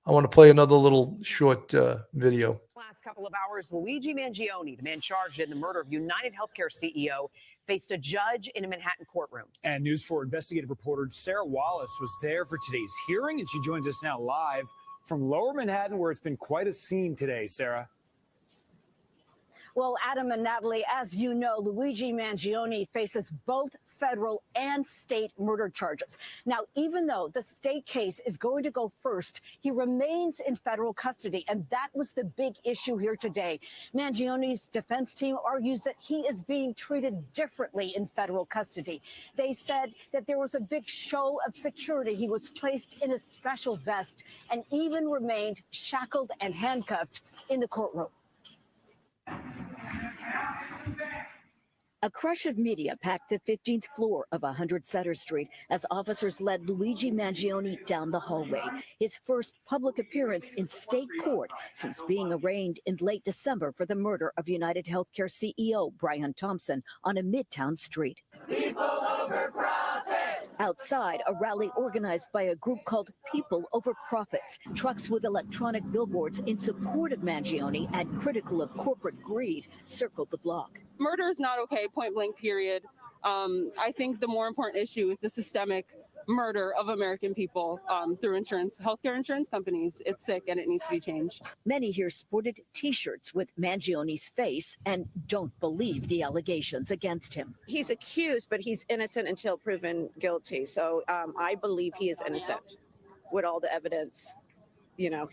I want to play another little short video. Last couple of hours, Luigi Mangione, the man charged in the murder of United Healthcare CEO, faced a judge in a Manhattan courtroom. And News 4 investigative reporter Sarah Wallace was there for today's hearing, and she joins us now live from Lower Manhattan, where it's been quite a scene today. Sarah. Well, Adam and Natalie, as you know, Luigi Mangione faces both federal and state murder charges. Now, even though the state case is going to go first, he remains in federal custody, and that was the big issue here today. Mangione's defense team argues that he is being treated differently in federal custody. They said that there was a big show of security. He was placed in a special vest and even remained shackled and handcuffed in the courtroom. A crush of media packed the 15th floor of 100 Sutter Street as officers led Luigi Mangione down the hallway, his first public appearance in state court since being arraigned in late December for the murder of United Healthcare CEO Brian Thompson on a Midtown street. People over profit. Outside, a rally organized by a group called People Over Profits. Trucks with electronic billboards in support of Mangione and critical of corporate greed circled the block. Murder is not okay, point blank, period. I think the more important issue is the systemic murder of American people through healthcare insurance companies. It's sick and it needs to be changed. Many here sported T-shirts with Mangione's face and don't believe the allegations against him. He's accused, but he's innocent until proven guilty. So I believe he is innocent with all the evidence. You know,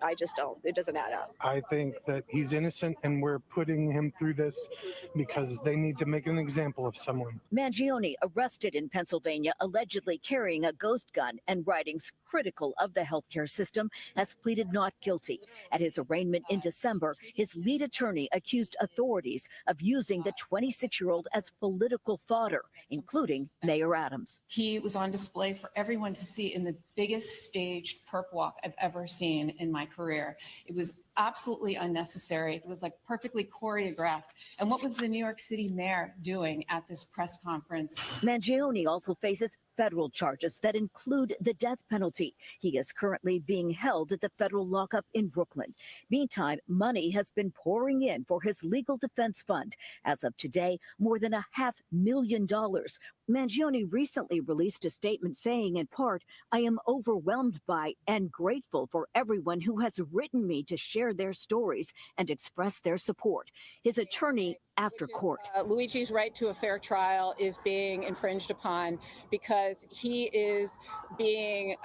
I just don't, it doesn't add up. I think that he's innocent and we're putting him through this because they need to make an example of someone. Mangione, arrested in Pennsylvania, allegedly carrying a ghost gun and writings critical of the healthcare system, has pleaded not guilty. At his arraignment in December, his lead attorney accused authorities of using the 26-year-old as political fodder, including Mayor Adams. He was on display for everyone to see in the biggest staged perp walk I've ever seen in my career. It was absolutely unnecessary. It was like perfectly choreographed. And what was the New York City mayor doing at this press conference? Mangione also faces federal charges that include the death penalty. He is currently being held at the federal lockup in Brooklyn. Meantime, money has been pouring in for his legal defense fund. As of today, more than $500,000. Mangione recently released a statement saying, in part, "I am overwhelmed by and grateful for everyone who has written me to share their stories and express their support." His attorney after court. Luigi's right to a fair trial is being infringed upon because he is being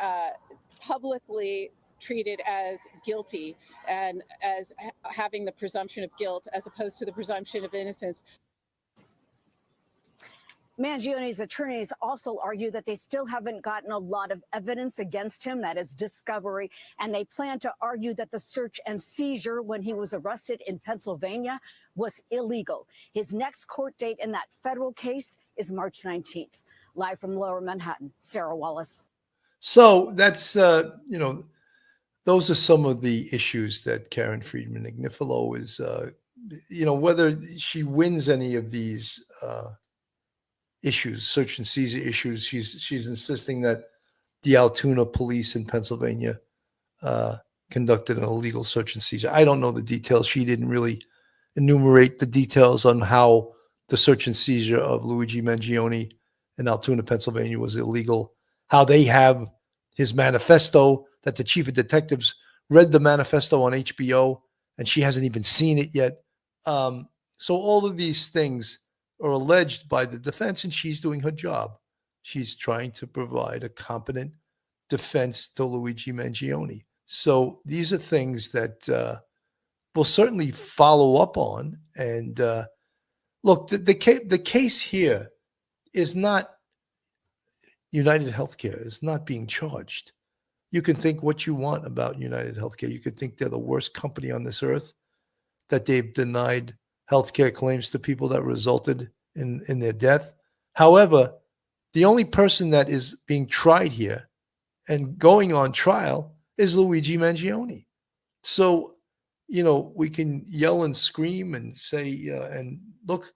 publicly treated as guilty and as having the presumption of guilt as opposed to the presumption of innocence. Mangione's attorneys also argue that they still haven't gotten a lot of evidence against him, that is discovery, and they plan to argue that the search and seizure when he was arrested in Pennsylvania was illegal. His next court date in that federal case is March 19th. Live from Lower Manhattan, Sarah Wallace. So that's, those are some of the issues that Karen Friedman-Agnifilo is, whether she wins any of these issues, search and seizure issues. She's insisting that the Altoona police in Pennsylvania conducted an illegal search and seizure. I don't know the details. She didn't really enumerate the details on how the search and seizure of Luigi Mangione in Altoona, Pennsylvania was illegal, how they have his manifesto, that the chief of detectives read the manifesto on HBO and she hasn't even seen it yet. So all of these things are alleged by the defense, and she's doing her job. She's trying to provide a competent defense to Luigi Mangione. So these are things that we'll certainly follow up on. And look, the case here is not United Healthcare. Is not being charged. You can think what you want about United Healthcare. You could think they're the worst company on this earth, that they've denied healthcare claims to people that resulted in their death. However, the only person that is being tried here and going on trial is Luigi Mangione. So, we can yell and scream and say, and look,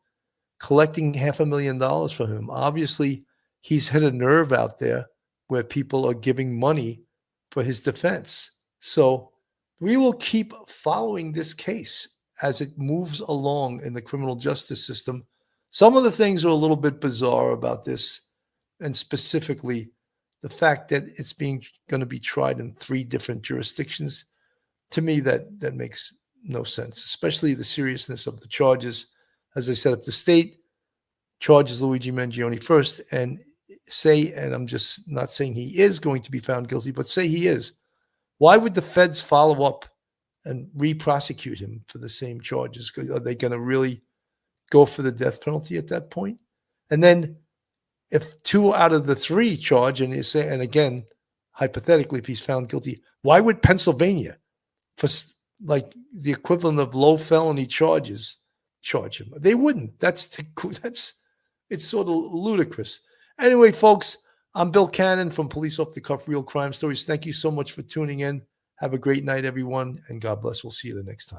collecting $500,000 from him. Obviously, he's hit a nerve out there where people are giving money for his defense. So we will keep following this case as it moves along in the criminal justice system. Some of the things are a little bit bizarre about this, and specifically the fact that it's going to be tried in 3 different jurisdictions. To me, that makes no sense, especially the seriousness of the charges. As I said, if the state charges Luigi Mangione first and I'm just not saying he is going to be found guilty, but say he is, why would the feds follow up and re-prosecute him for the same charges? Are they going to really go for the death penalty at that point? And then if 2 out of the 3 charge, and again, hypothetically, if he's found guilty, why would Pennsylvania, for like the equivalent of low felony charges, charge him? They wouldn't. It's sort of ludicrous. Anyway, folks, I'm Bill Cannon from Police Off the Cuff Real Crime Stories. Thank you so much for tuning in. Have a great night, everyone, and God bless. We'll see you the next time.